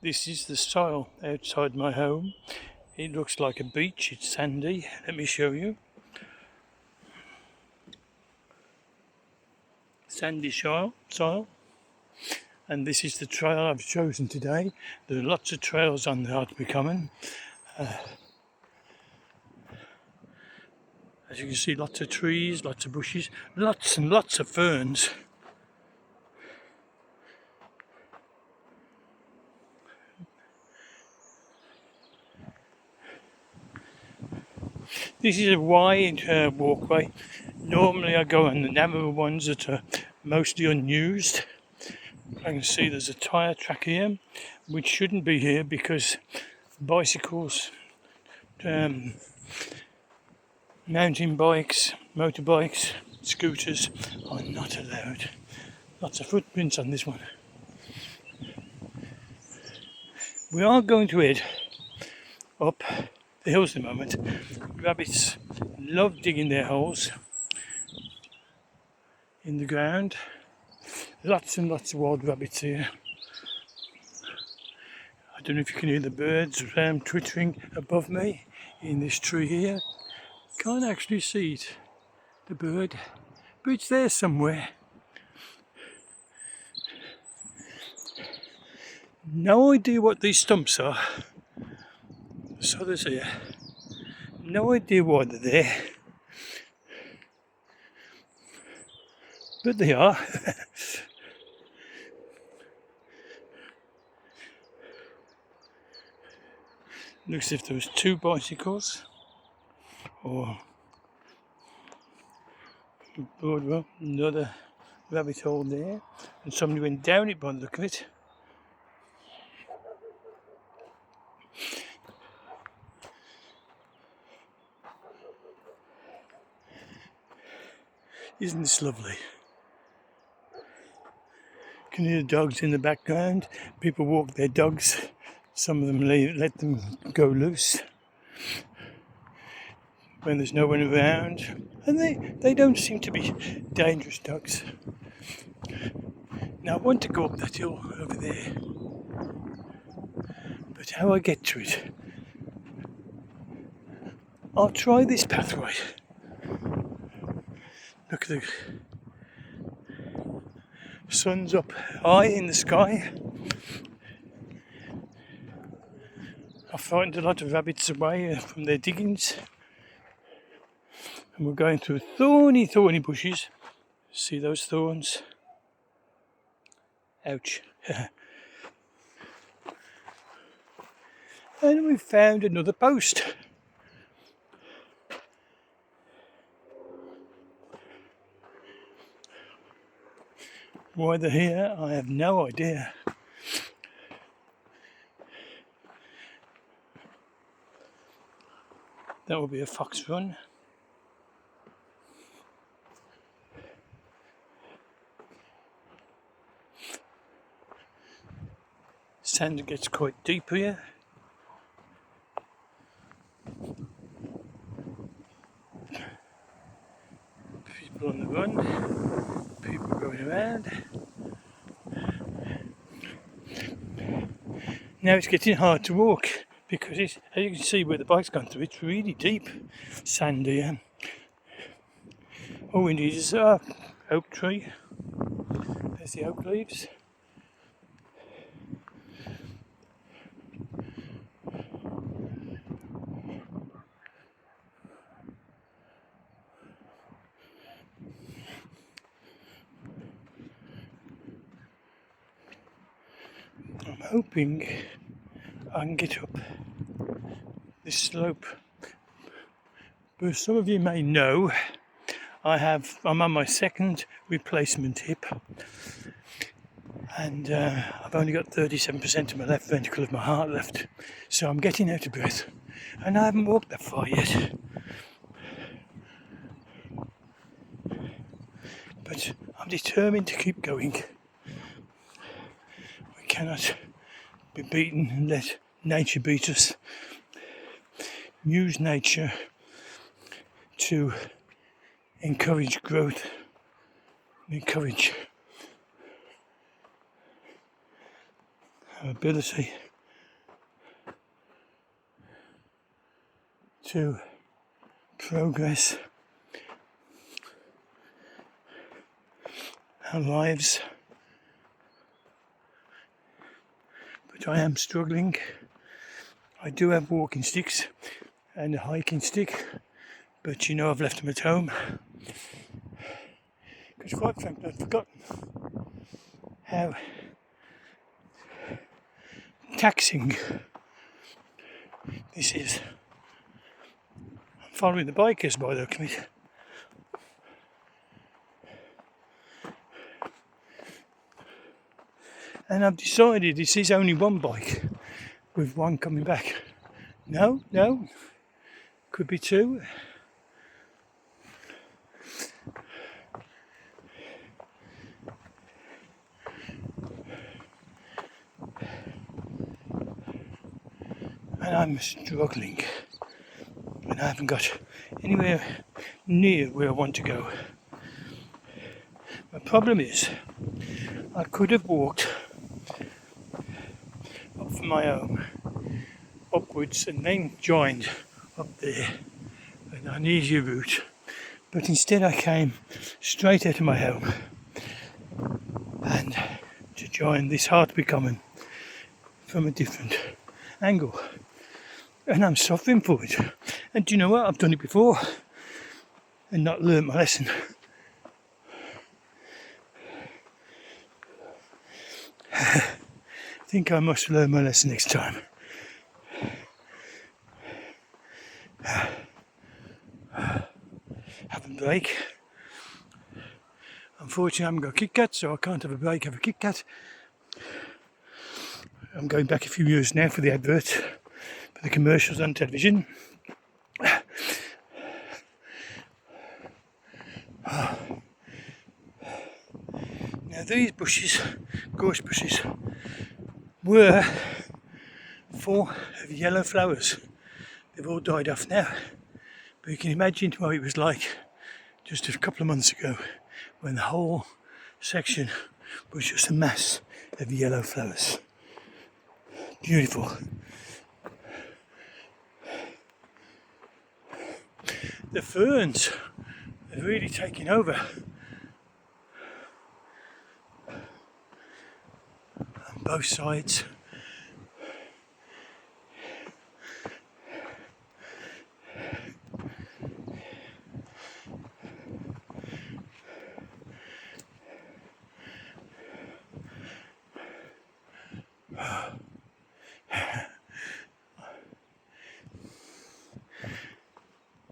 This is the style outside my home. It looks like a beach, it's sandy. Let me show you. Sandy soil. And this is the trail I've chosen today. There are lots of trails on the Hartlebury Common. As you can see, lots of trees, lots of bushes, lots and lots of ferns. This is a wide walkway. Normally I go on the narrower ones that are mostly unused. I can see there's a tyre track here, which shouldn't be here because bicycles, mountain bikes, motorbikes, scooters are not allowed. Lots of footprints on this one. We are going to head up the hills at the moment. Rabbits love digging their holes in the ground. Lots and lots of wild rabbits here. I don't know if you can hear the birds twittering above me in this tree here. Can't actually see it, the bird, but it's there somewhere. No idea what these stumps are. So there's here. No idea why they're there. But they are. Looks as if there was two bicycles. Or another rabbit hole there. And somebody went down it by the look of it. Isn't this lovely? You can hear the dogs in the background. People walk their dogs. Some of them let them go loose when there's no one around. And they don't seem to be dangerous dogs. Now I want to go up that hill over there. But how I get to it? I'll try this pathway. Look at the sun's up high in the sky. I frightened a lot of rabbits away from their diggings. And we're going through thorny bushes. See those thorns? Ouch. And we found another post. Why they're here, I have no idea. That will be a fox run. Sand gets quite deep here. People on the run, people going around. Now it's getting hard to walk because as you can see where the bike's gone through, it's really deep sand here. All we need is an oak tree. There's the oak leaves. I'm hoping I can get up this slope. But as some of you may know, I'm on my second replacement hip, and I've only got 37% of my left ventricle of my heart left, so I'm getting out of breath, and I haven't walked that far yet. But I'm determined to keep going. We cannot be beaten and let nature beat us. Use nature to encourage growth, encourage our ability to progress our lives, but I am struggling. I do have walking sticks and a hiking stick, but I've left them at home because, quite frankly, I've forgotten how taxing this is. I'm following the bikers by the look of it. And I've decided this is only one bike with one coming back. No, could be two. And I'm struggling, and I haven't got anywhere near where I want to go. My problem is, I could have walked up from my home upwards and then joined up there, an easier route, but instead I came straight out of my home and to join this Hartlebury Common from a different angle, and I'm suffering for it. And do you know what? I've done it before and not learnt my lesson. I think I must learn my lesson next time. Have a break. Unfortunately, I haven't got a Kit Kat, so I can't have a break, have a Kit Kat. I'm going back a few years now for the advert, for the commercials on television. Now these bushes, gorse bushes, were full of yellow flowers. They've all died off now, but you can imagine what it was like just a couple of months ago when the whole section was just a mass of yellow flowers. Beautiful. The ferns have really taken over. On both sides.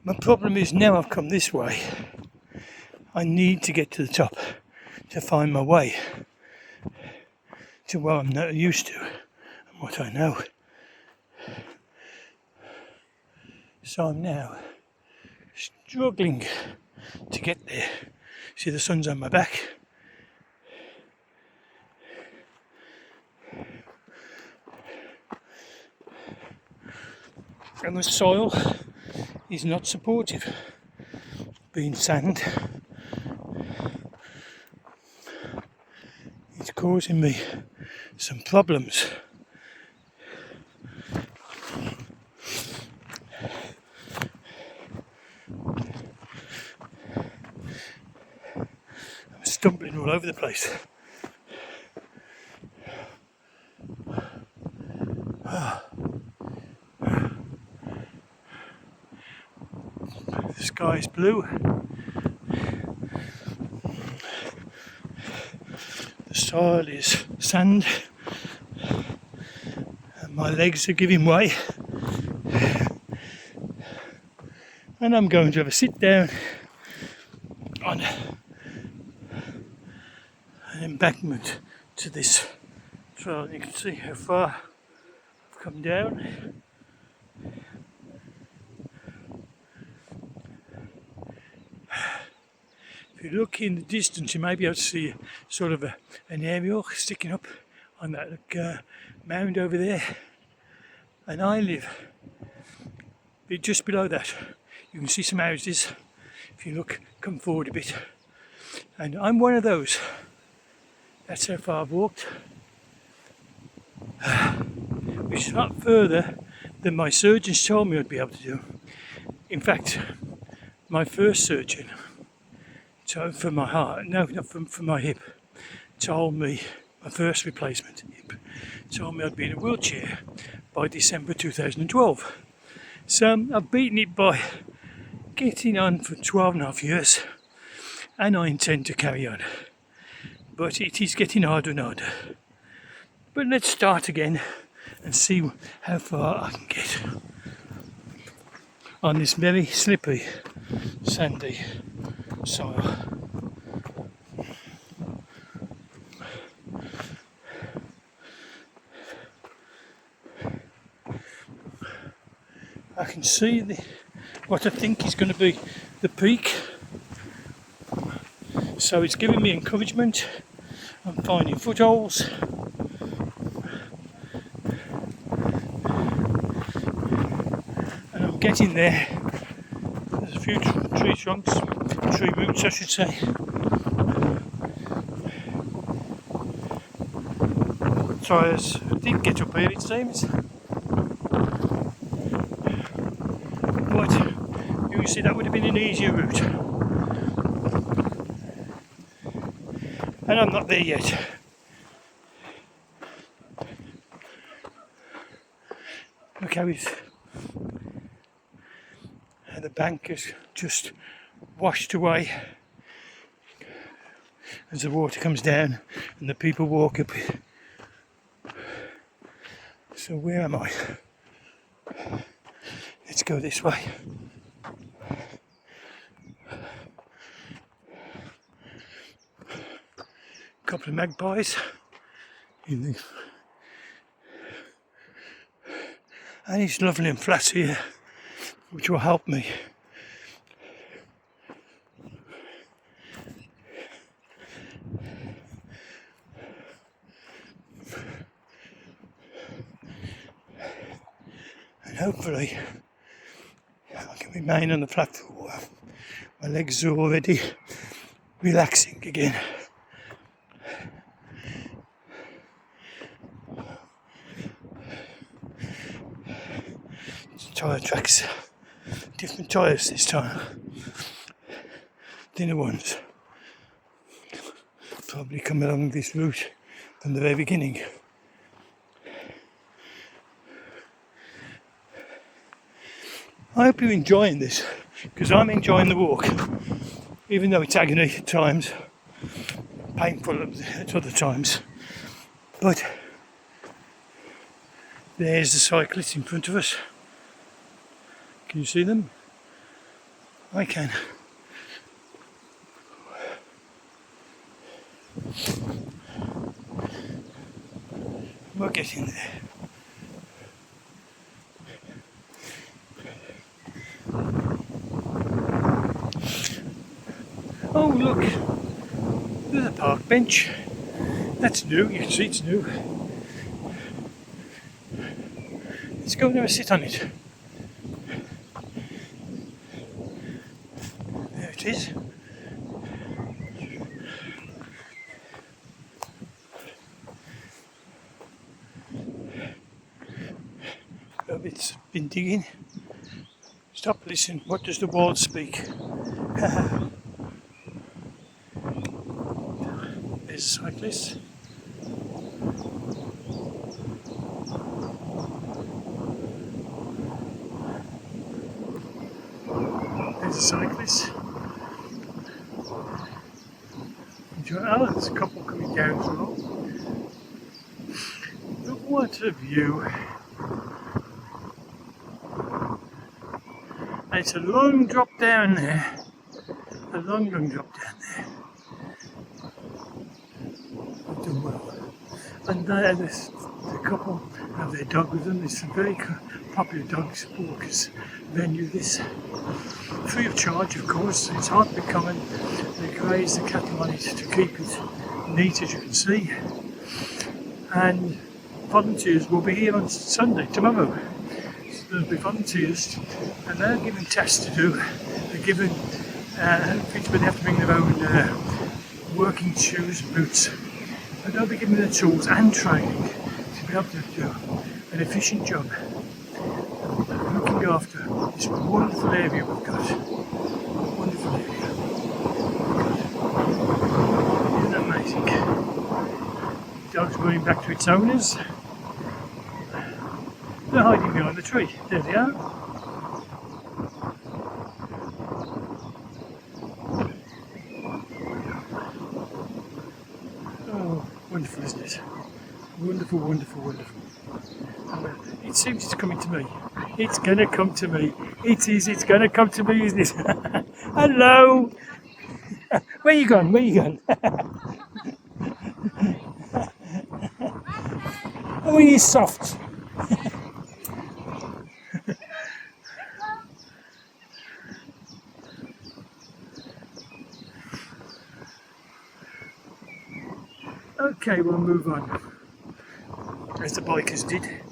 My problem is now I've come this way, I need to get to the top to find my way to what I'm not used to and what I know. So I'm now struggling to get there. See, the sun's on my back. And the soil is not supportive, being sand. It's causing me some problems. I'm stumbling all over the place. The sky is blue. The soil is sand. And my legs are giving way. And I'm going to have a sit down on an embankment to this trail. You can see how far I've come down. If you look in the distance, you may be able to see sort of an aerial sticking up on that mound over there. And I live just below that. You can see some houses. If you look, come forward a bit. And I'm one of those. That's how far I've walked. Which is not further than my surgeons told me I'd be able to do. In fact, my first surgeon for my heart, no, not for my hip, told me, my first replacement hip, told me I'd be in a wheelchair by December 2012. So I've beaten it by getting on for 12 and a half years, and I intend to carry on. But it is getting harder and harder. But let's start again and see how far I can get on this very slippy, sandy soil. I can see what I think is going to be the peak, so it's giving me encouragement. I'm finding footholds, and I'm getting there. There's a few tree trunks, tree roots I should say. Tyres didn't get up here, it seems. But you can see that would have been an easier route. And I'm not there yet. Look how the bank is just washed away as the water comes down and the people walk up it. So where am I? Let's go this way. A couple of magpies and it's lovely and flat here, which will help me. And hopefully I can remain on the platform. My legs are already relaxing again. Tyre tracks, different tyres this time, thinner ones. Probably come along this route from the very beginning. I hope you're enjoying this, because I'm enjoying the walk, even though it's agony at times, painful at other times. But there's the cyclists in front of us. Can you see them? I can. We're getting there. Oh look, there's a park bench. That's new, you can see it's new. Let's go and have a sit on it. There it is. It's been digging. Stop, listen, what does the wall speak? There's a cyclist. There's a cyclist. Oh, there's a couple coming down as well. Look what a view. And it's a long drop down there. A long drop down there. I've done well. And there's the couple have their dog with them. It's a very popular dog walkers venue, this. Free of charge, of course. It's Hartlebury Common. They graze the cattle on it to keep it neat, as you can see. And volunteers will be here on Sunday, tomorrow. So there'll be volunteers, and they're given tasks to do. They're given things where they have to bring their own working shoes and boots. But they'll be given the tools and training to be able to do an efficient job looking after This wonderful area we've got. Wonderful area. Isn't that amazing? The dog's running back to its owners. They're hiding behind the tree. There they are. Oh, wonderful, isn't it? Wonderful, wonderful, wonderful. It seems it's coming to me. It's gonna come to me. It is, it's gonna come to me, isn't it? Hello! Where you gone? Where you gone? Oh, he's soft. Okay, we'll move on. As the bikers did.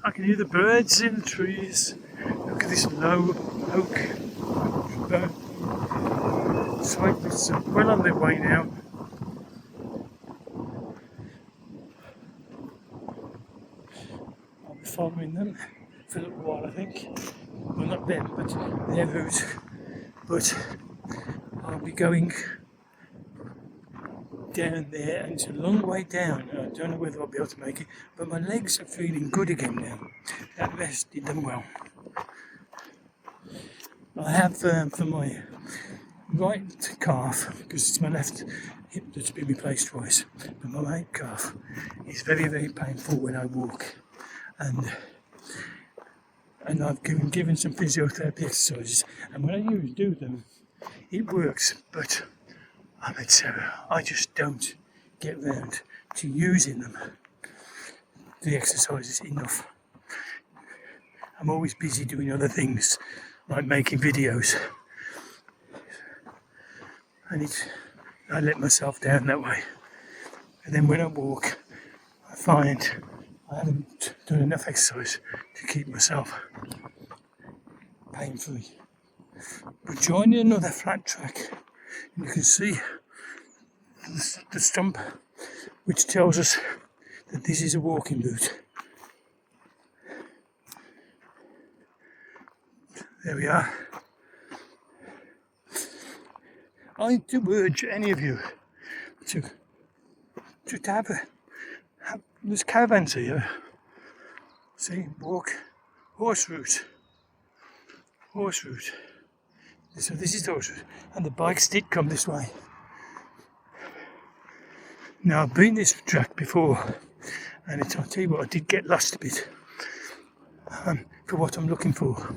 I can hear the birds in the trees. Look at this low oak. So it's well on their way now. I'll be following them for a little while, I think. Well, not them, but their route. But I'll be going down there, and it's a long way down. I don't know whether I'll be able to make it, but my legs are feeling good again now. That rest did them well. I have for my right calf, because it's my left hip that's been replaced twice, but my right calf is very, very painful when I walk, and I've been given some physiotherapy exercises, and when I do them, it works, but I'm at Sarah. I just don't get round to using them, the exercises, enough. I'm always busy doing other things, like making videos, and I let myself down that way. And then when I walk, I find I haven't done enough exercise to keep myself pain-free. But joining another flat track, you can see the stump, which tells us that this is a walking route. There we are. I do urge any of you to have there's caravans here. See, walk, horse route. So this is the horse route, and the bikes did come this way. Now I've been this track before, and I'll tell you what, I did get lost a bit for what I'm looking for.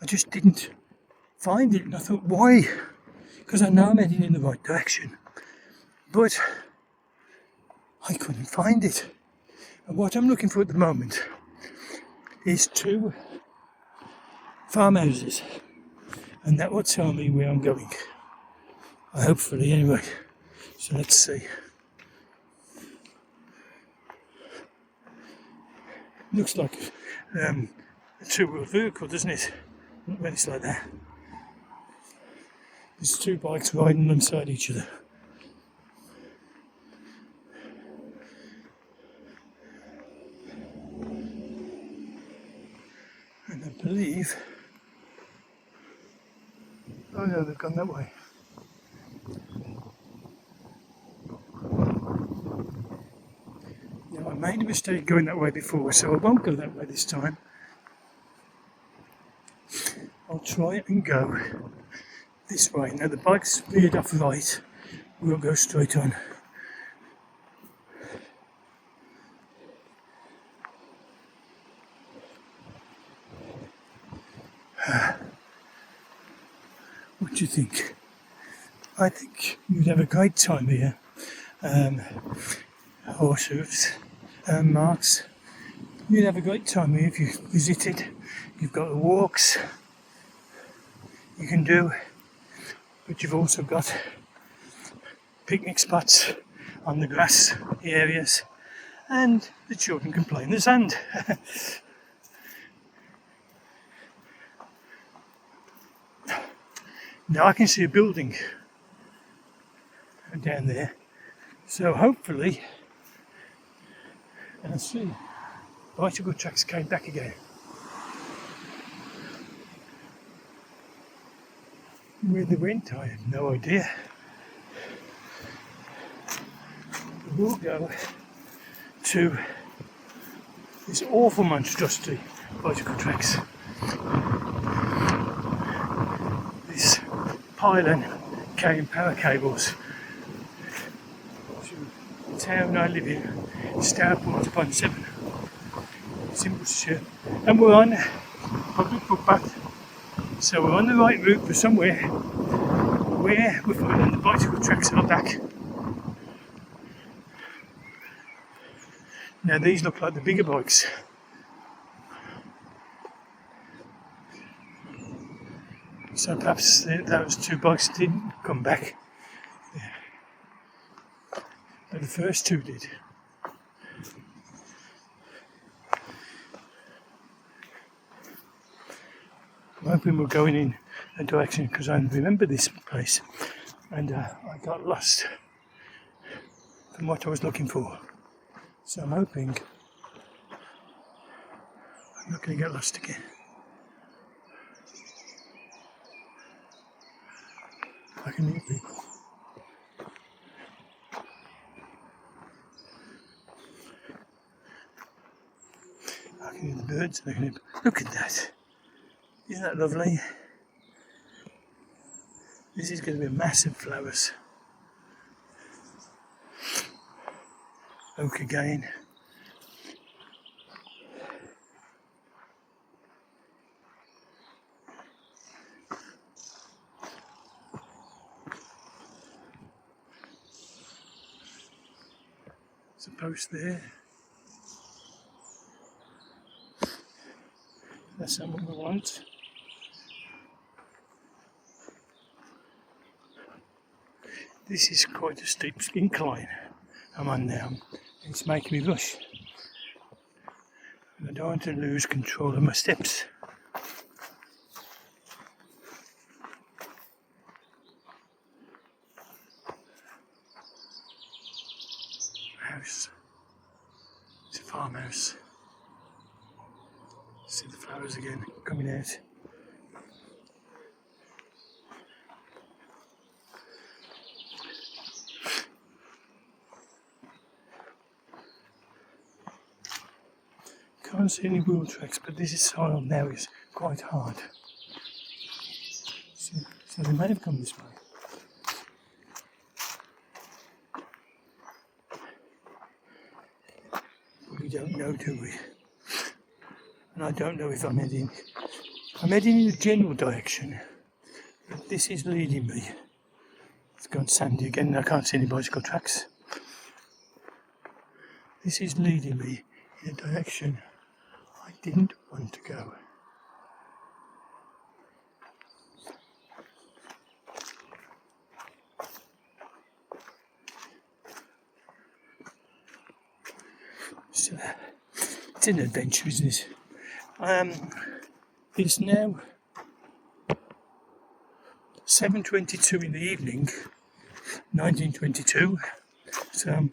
I just didn't find it, and I thought, why? Because I know I'm heading in the right direction, but I couldn't find it. And what I'm looking for at the moment is 2 farmhouses, and that will tell me where I'm going. Hopefully, anyway. So let's see. Looks like a 2-wheel vehicle, doesn't it? Not when it's like that. There's 2 bikes riding alongside each other. And I believe... oh no, they've gone that way. Now I made a mistake going that way before, so I won't go that way this time. I'll try and go this way. Now the bike's veered off right, we'll go straight on. What do you think? I think you'd have a great time here. Horse hooves, marks. You'd have a great time here if you visited. You've got the walks you can do, but you've also got picnic spots on the grass areas, and the children can play in the sand. Now I can see a building down there, So hopefully, and I see bicycle tracks came back again. Where they went, I have no idea. We'll go to this awful monstrosity, bicycle tracks. This pylon carrying power cables to the town I live in, Stourport upon Severn. It's in Worcestershire. And we're on public footpath. So we're on the right route for somewhere where we're finding the bicycle tracks are back. Now these look like the bigger bikes. So perhaps those two bikes didn't come back. Yeah. But the first two did. I'm hoping we're going in a direction because I remember this place and I got lost from what I was looking for. So I'm hoping I'm not going to get lost again. I can hear people. I can hear the birds. I can hear... Look at that. Isn't that lovely? This is going to be massive flowers. Oak again. There's a post there. That's not what we want. This is quite a steep incline I'm on now. It's making me rush. And I don't want to lose control of my steps. House. It's a farmhouse. See the flowers again coming out. Can't see any wheel tracks, but this soil now is quite hard. So they may have come this way. But we don't know, do we? And I don't know if I'm heading in a general direction, but this is leading me. It's gone sandy again, I can't see any bicycle tracks. This is leading me in a direction I didn't want to go. So, it's an adventure, isn't it? It's now 7:22 in the evening, 1922. So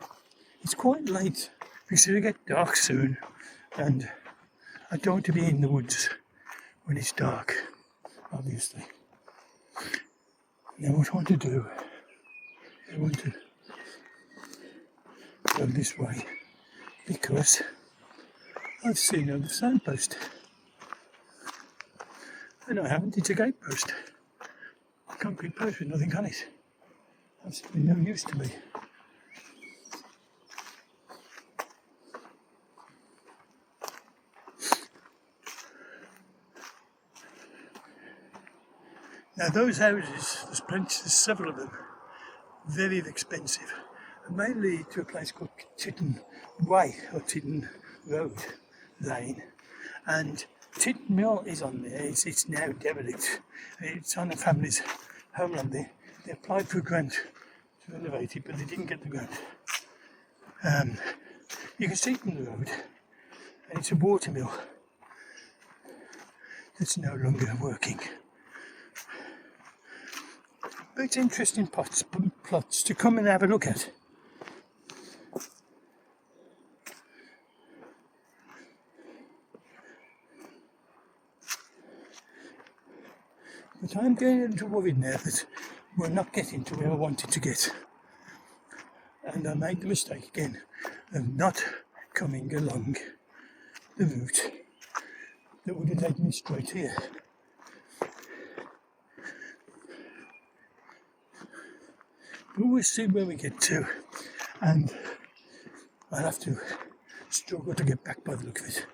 it's quite late because it'll get dark soon, and I don't want to be in the woods when it's dark, obviously. Now what I want to do, I want to go this way because I've seen another signpost. And I haven't, it's a gatepost. A concrete post with nothing on it. Absolutely no use to me. Now those houses, there's several of them, very expensive, and may lead to a place called Titton Way, or Titton Road Lane, and Titton Mill is on there. It's now derelict. It's on a family's homeland there. They applied for a grant to renovate it, but they didn't get the grant. You can see it from the road, and it's a water mill that's no longer working. But it's interesting plots to come and have a look at. But I'm getting a little worried now that we're not getting to where I wanted to get. And I made the mistake again of not coming along the route that would have taken me straight here. But we'll see where we get to, and I'll have to struggle to get back by the look of it.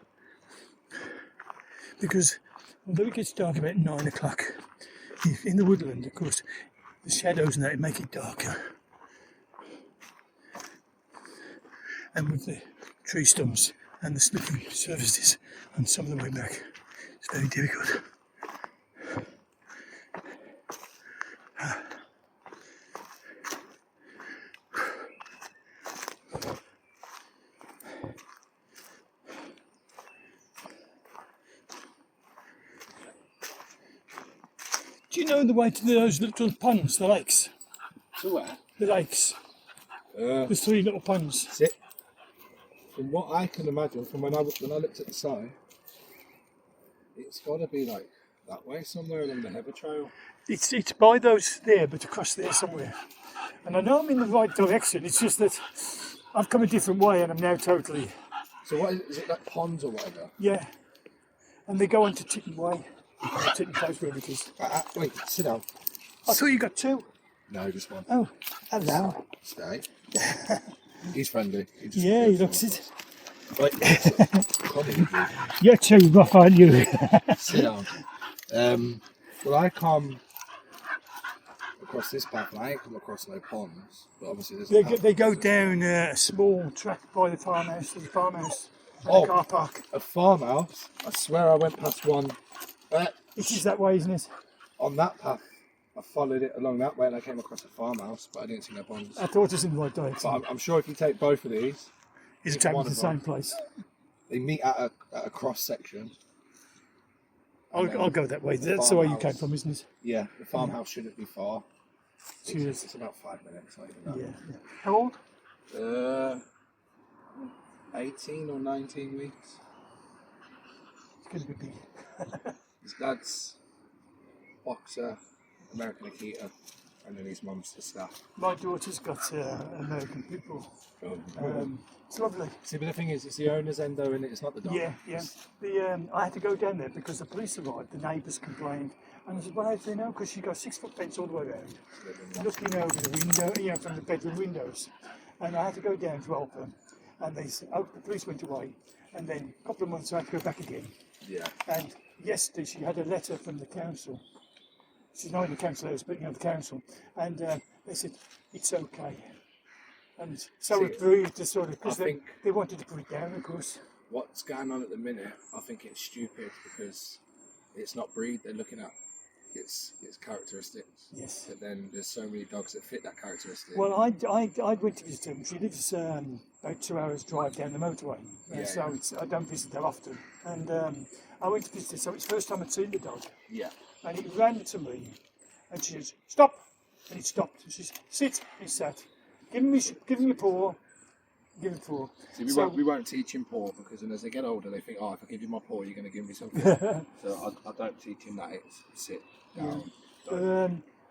Because although it gets dark about 9 o'clock, in the woodland, of course, the shadows and that make it darker. And with the tree stumps and the slippery surfaces on some of the way back, it's very difficult. Do you know the way to those little ponds, the lakes? To where? The lakes. There's 3 little ponds. That's it. From what I can imagine, from when I looked at the sign, it's got to be like that way somewhere along the Heather Trail. It's by those there, but across there somewhere. And I know I'm in the right direction. It's just that I've come a different way, and I'm now totally. So what is it? Like ponds or whatever? Yeah. And they go on to Titten Way, Titten Place, wherever it is. Wait, sit down. I thought you got 2. No, just one. Oh, hello. Stay. He's friendly. Yeah, he looks it. Right. You're too rough, aren't you? Sit down. Well, I come across this path, and I ain't come across no ponds, but obviously there's a path. They go down a small track by the farmhouse. There's a farmhouse and a car park. A farmhouse? I swear I went past one. It is that way, isn't it? On that path. I followed it along that way and I came across a farmhouse, but I didn't see no ponds. I thought it was in the right direction. But I'm sure if you take both of these, it's exactly the same place. They meet at a cross section. I'll go that way. That's the way you came from, isn't it? Yeah, the farmhouse shouldn't be far. Cheers. It's about 5 minutes. Not even that. Yeah. How old? 18 or 19 weeks. It's going to be big. His dad's boxer, American Akita, and then his mum's the staff. My daughter's got American people. It's lovely. See, but the thing is, it's the owner's endo, and it's not the dog. Yeah. I had to go down there because the police arrived. The neighbours complained, and I said, "Well, how do they know?" Because she got 6-foot fence all the way around, looking over the window, from the bedroom windows. And I had to go down to help them. And they said, "Oh, the police went away." And then a couple of months I had to go back again. Yeah. And yesterday she had a letter from the council. She's not in the council house, but the council. And they said, "It's okay." And so it proved to sort of, because they wanted to put it down, of course. What's going on at the minute, I think it's stupid because it's not breed, they're looking at its characteristics. Yes. But then there's so many dogs that fit that characteristic. Well, I went to visit her. She lives about 2 hours drive down the motorway. I don't visit her often. And I went to visit her, so it's the first time I'd seen the dog. Yeah. And it ran to me, and she says, "Stop!" And it stopped. And she says, "Sit." He sat. Give him your paw. Give him a paw. See, we won't teach him paw because then as they get older, they think, "Oh, if I give you my paw, you're going to give me something." So I don't teach him that. It's sit down.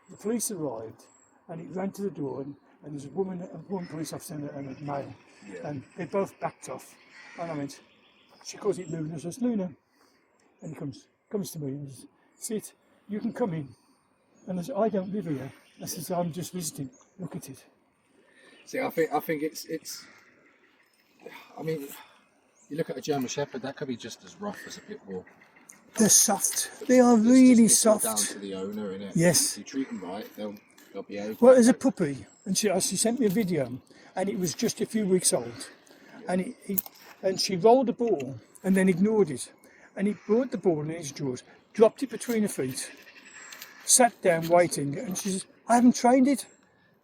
The police arrived, and it ran to the door, and there's one police officer and a male, and they both backed off. And I went, she calls it Luna. I says, "Luna," and he comes to me and says, "Sit. You can come in." And I said, "I don't live here." I says, "I'm just visiting. Look at it." See, I think it's. I mean, you look at a German Shepherd, that could be just as rough as a pit bull. They're soft. They are really soft. Down to the owner, innit? Yes. If you treat them right, they'll behave. Well, as a puppy, and she sent me a video, and it was just a few weeks old, and she rolled the ball and then ignored it, and he brought the ball in his jaws, dropped it between her feet, sat down waiting, and she says, "I haven't trained it."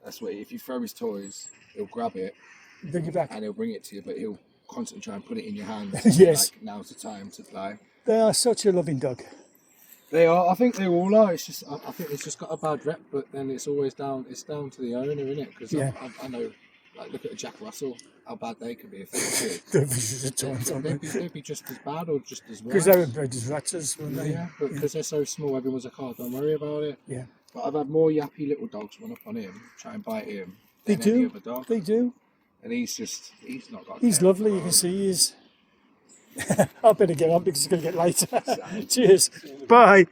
That's what, if you throw his toys, he'll grab it, bring it back, and he'll bring it to you, but he'll constantly try and put it in your hand. Yes. Like, now's the time to play. They are such a loving dog. They are. I think they all are. It's just, I think it's just got a bad rep, but then it's always down. It's down to the owner, isn't it? Because I know Like, look at a Jack Russell, how bad they can be if they're big. They're vicious at times, aren't they? They'd be just as bad or just as worse. Because they were bred as ratters, weren't they? Yeah, but because they're so small, everyone's like, oh, don't worry about it. Yeah. But I've had more yappy little dogs run up on him, try and bite him, They than any do. other dog. They do. And he's not got a He's care lovely, for you can the see he is. I better get on because it's going to get later. Cheers. Bye.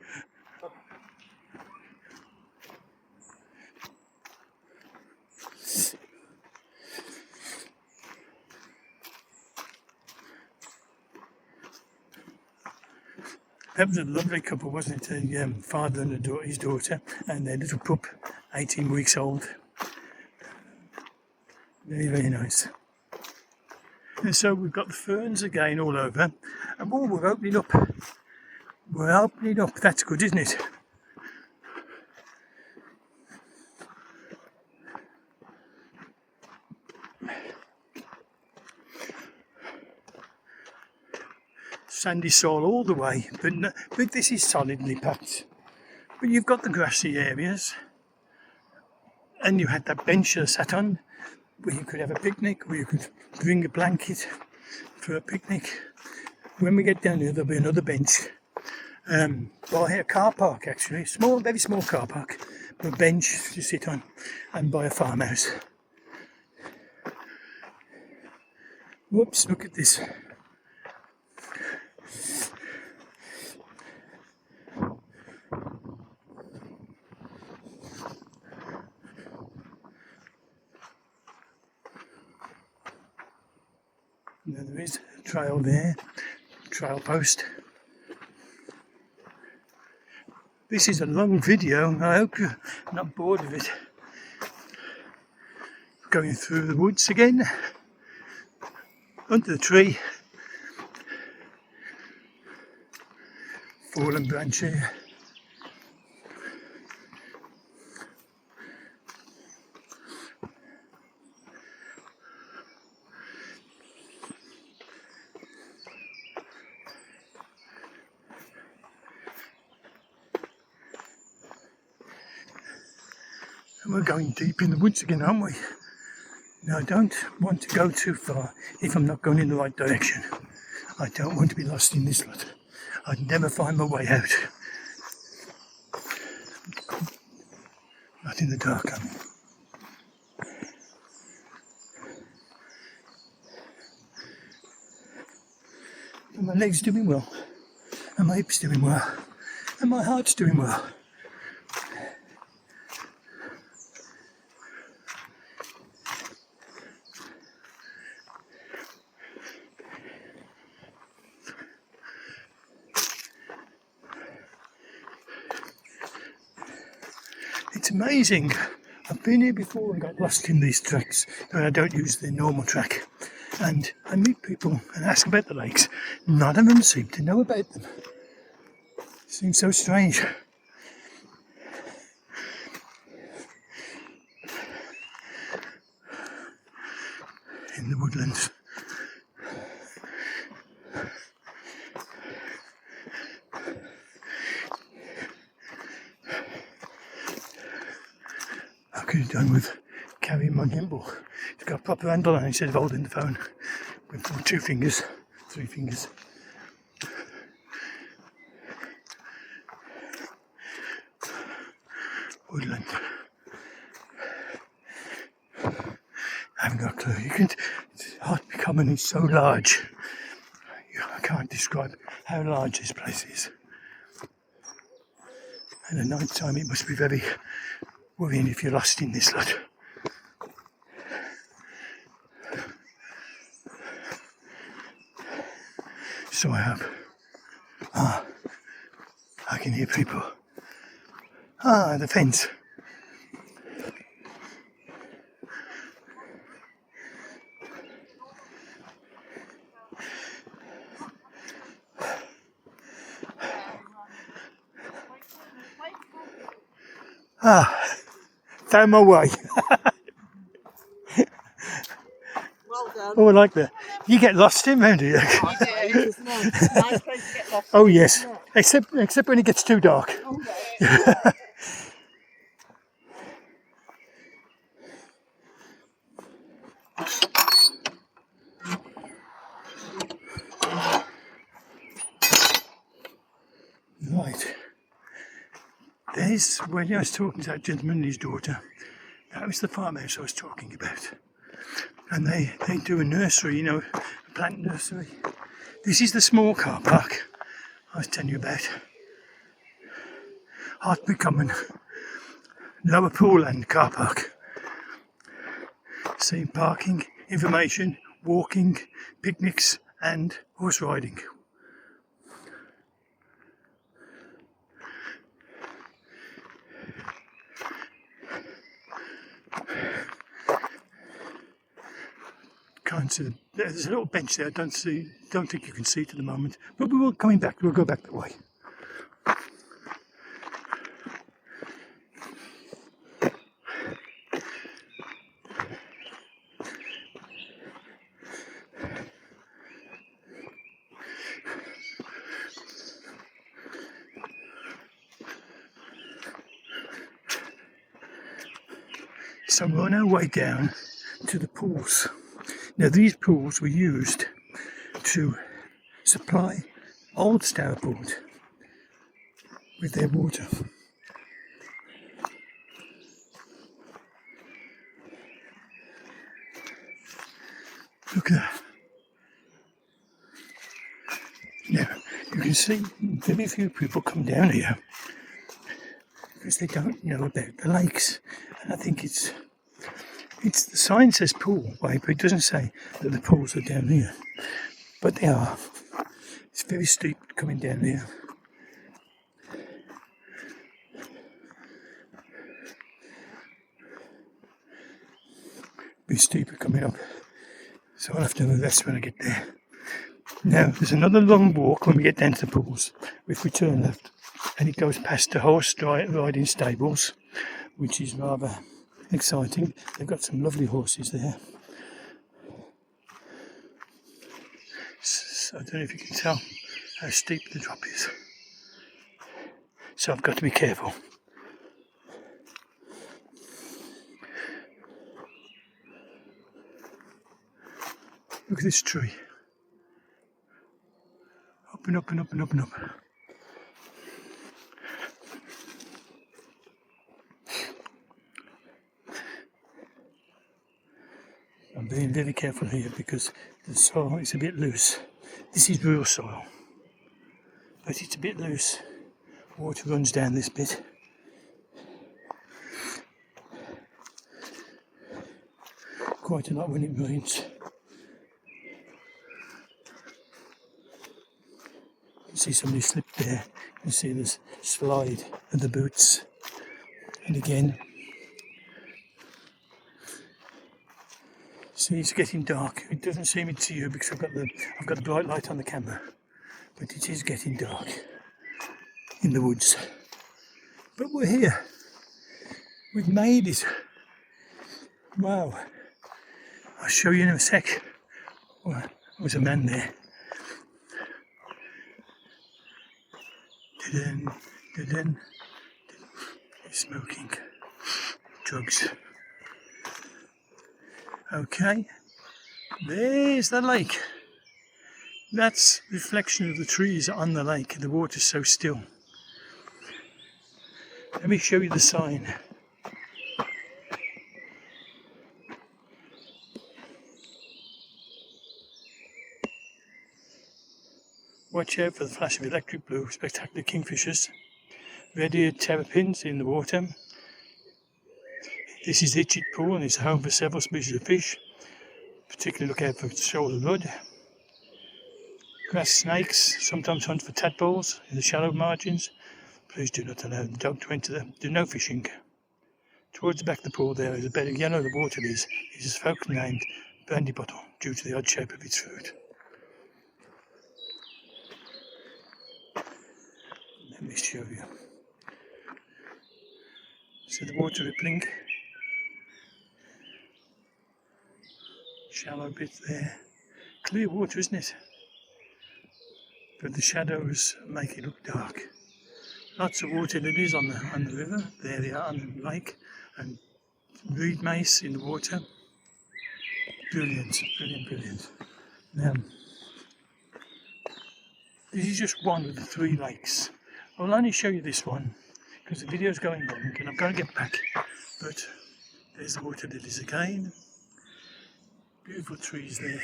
That was a lovely couple, wasn't it? A father and his daughter, and their little pup, 18 weeks old. Very, very nice. And so we've got the ferns again all over, and we're opening up. We're opening up. That's good, isn't it? Sandy soil all the way, but this is solidly packed. But you've got the grassy areas, and you had that bench I sat on, where you could have a picnic, where you could bring a blanket for a picnic. When we get down here, there'll be another bench by a car park, actually, small, very small car park, but a bench to sit on, and by a farmhouse. Whoops! Look at this. Now there is a trail there, trail post. This is a long video, I hope you're not bored of it. Going through the woods again, under the tree, fallen branch here. And we're going deep in the woods again, aren't we? Now I don't want to go too far if I'm not going in the right direction. I don't want to be lost in this lot. I'd never find my way out. Not in the dark, I mean. But my legs doing well, and my hips doing well, and my heart's doing well. It's amazing. I've been here before and got lost in these tracks when I don't use the normal track. And I meet people and ask about the lakes. None of them seem to know about them. It seems so strange. In the woodlands. I could have done with carrying my gimbal. It's got a proper handle on it instead of holding the phone with 2 fingers, 3 fingers. Woodland. I haven't got a clue. Hartlebury Common is so large. I can't describe how large this place is. And at night time it must be very worrying if you're lost in this lot. So I have. I can hear people. The fence. Found my way. Well done. Oh, I like that. You get lost in there, do you? I do. It's nice place to get lost. Oh yes, except when it gets too dark. Oh, yeah. Right, there's when I was talking to that gentleman and his daughter. That was the farmhouse I was talking about. And they do a nursery, you know, a plant nursery. This is the small car park I was telling you about. Hartlebury Common, Lower Pool End car park. See parking, information, walking, picnics and horse riding. Can't see. There's a little bench there. Don't think you can see it at the moment. But we will coming back. We'll go back that way. So we're on our way down to the pools. Now these pools were used to supply Old Stourport with their water. Look at that. Now you can see very few people come down here because they don't know about the lakes. And I think it's the sign says pool, right, but it doesn't say that the pools are down here. But they are. It's very steep coming down here. Be steeper coming up. So I'll have to have a rest when I get there. Now there's another long walk when we get down to the pools. If we turn left and it goes past the horse riding stables, which is rather exciting. They've got some lovely horses there. So I don't know if you can tell how steep the drop is. So I've got to be careful. Look at this tree. Up and up and up and up and up. I'm being very careful here because the soil is a bit loose. This is real soil, but it's a bit loose. Water runs down this bit. Quite a lot when it rains. You can see somebody slipped there. You can see this slide of the boots. And again, see, it's getting dark. It doesn't seem it to you because I've got the bright light on the camera, but it is getting dark in the woods. But we're here. We've made it. Wow. I'll show you in a sec. Well, there was a man there. He's smoking drugs. Okay, there's the lake. That's reflection of the trees on the lake. The water's so still. Let me show you the sign. Watch out for the flash of electric blue, spectacular kingfishers. Red-eared terrapins in the water. This is Itchet Pool and it's home for several species of fish. Particularly look out for shoulder rudd. Grass snakes sometimes hunt for tadpoles in the shallow margins. Please do not allow the dog to enter them. Do no fishing. Towards the back of the pool there is a bed of yellow the water is a folk named brandy bottle due to the odd shape of its food. Let me show you. See the water rippling? Shallow bit there. Clear water, isn't it? But the shadows make it look dark. Lots of water that is on the river. There they are on the lake. And reed mace in the water. Brilliant, brilliant, brilliant. Now, this is just one of the 3 lakes I'll only show you this one because the video's going long and I've got to get back. But there's the water lilies again. Beautiful trees there.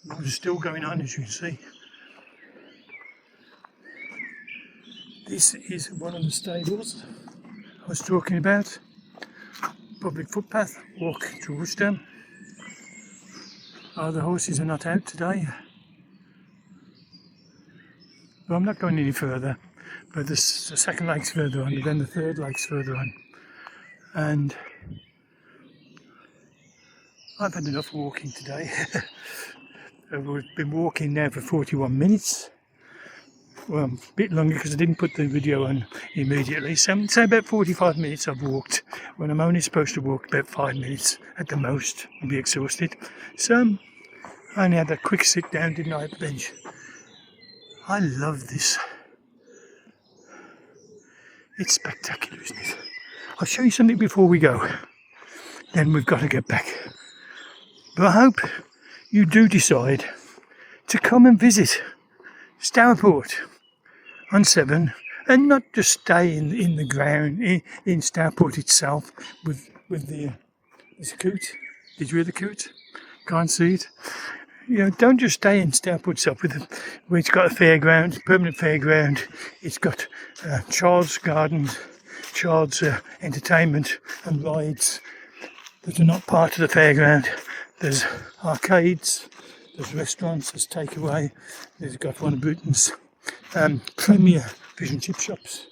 Water's still going on, as you can see. This is one of the stables I was talking about. Public footpath, walk towards them. Oh, the horses are not out today. But I'm not going any further. But the second lake's further on, and then the third lake's further on. And I've had enough walking today. We've been walking now for 41 minutes. Well, a bit longer because I didn't put the video on immediately. So say about 45 minutes I've walked when I'm only supposed to walk about 5 minutes at the most and be exhausted. So I only had that quick sit down, didn't I, at the bench. I love this. It's spectacular, isn't it? I'll show you something before we go. Then we've got to get back. But I hope you do decide to come and visit Stourport on 7 and not just stay in the ground in Stourport itself with the there's a coot. Did you hear the coot? Can't see it. You know, don't just stay in Stourport itself where it's got a fairground, permanent fairground. It's got child's gardens, child's entertainment and rides that are not part of the fairground. There's arcades, there's restaurants, there's takeaway. There's got one of Britain's premier fish and chip shops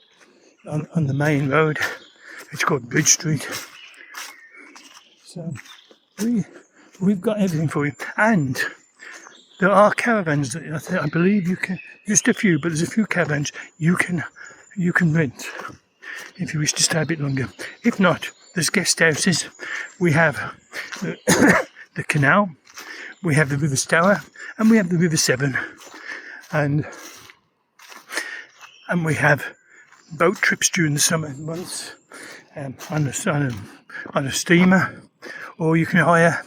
on the main road. It's called Bridge Street. So we've got everything for you. And there are caravans that I believe you can, just a few, but there's a few caravans you can rent if you wish to stay a bit longer. If not, there's guest houses. We have the canal, we have the River Stour, and we have the River Severn, and we have boat trips during the summer months on a steamer, or you can hire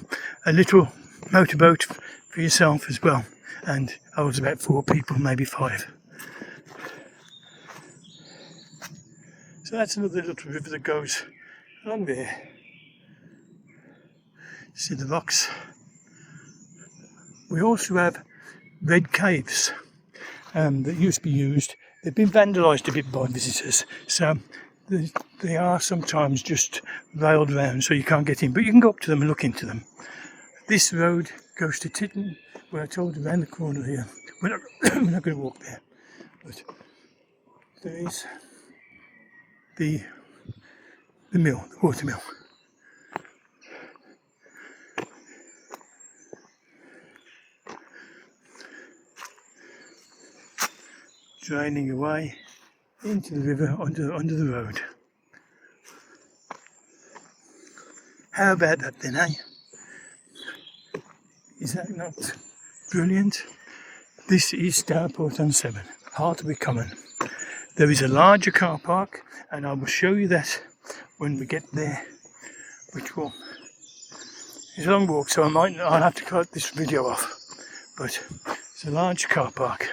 a little motorboat for yourself as well, and holds about 4 people, maybe 5. So that's another little river that goes along there. See the rocks. We also have red caves that used to be used. They've been vandalised a bit by visitors, so they are sometimes just railed round so you can't get in, but you can go up to them and look into them. This road goes to Titton, where I told you around the corner here. We're not going to walk there, but there is the mill, the water mill. Draining away into the river under the road. How about that then, eh? Is that not brilliant? This is Stourport on 7, Hartlebury Common. There is a larger car park, and I will show you that when we get there, which will. It's a long walk, so I'll have to cut this video off. But it's a large car park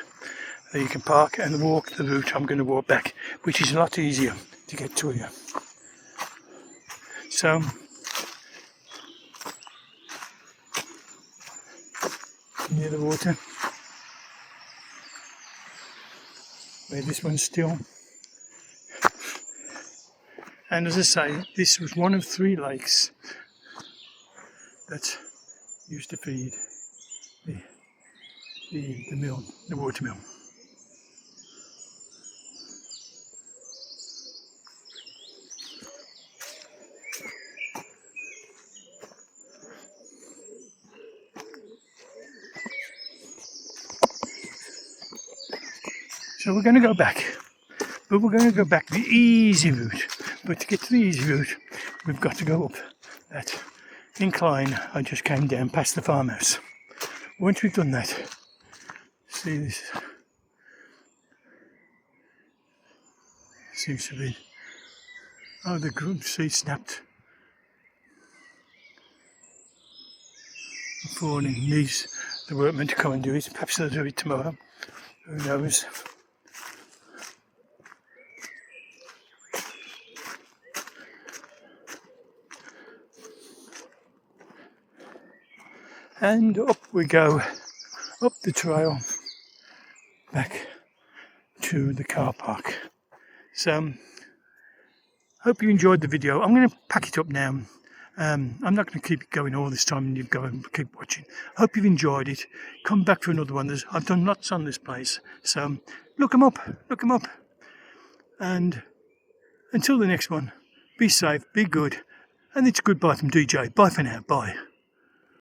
that you can park and walk the route I'm going to walk back, which is a lot easier to get to here. So near the water, where this one's still. And as I say, this was one of 3 lakes that used to feed the mill, the water mill. So we're going to go back, but we're going to go back the easy route. But to get to the easy route, we've got to go up that incline I just came down past the farmhouse. Once we've done that, see this seems to be, oh, the group seed snapped. The the workmen to come and do it. Perhaps they'll do it tomorrow. Who knows? And up we go, up the trail, back to the car park. So, hope you enjoyed the video. I'm going to pack it up now. I'm not going to keep it going all this time and you go and keep watching. Hope you've enjoyed it. Come back for another one. I've done lots on this place. So, look them up. And until the next one, be safe, be good. And it's goodbye from DJ. Bye for now. Bye.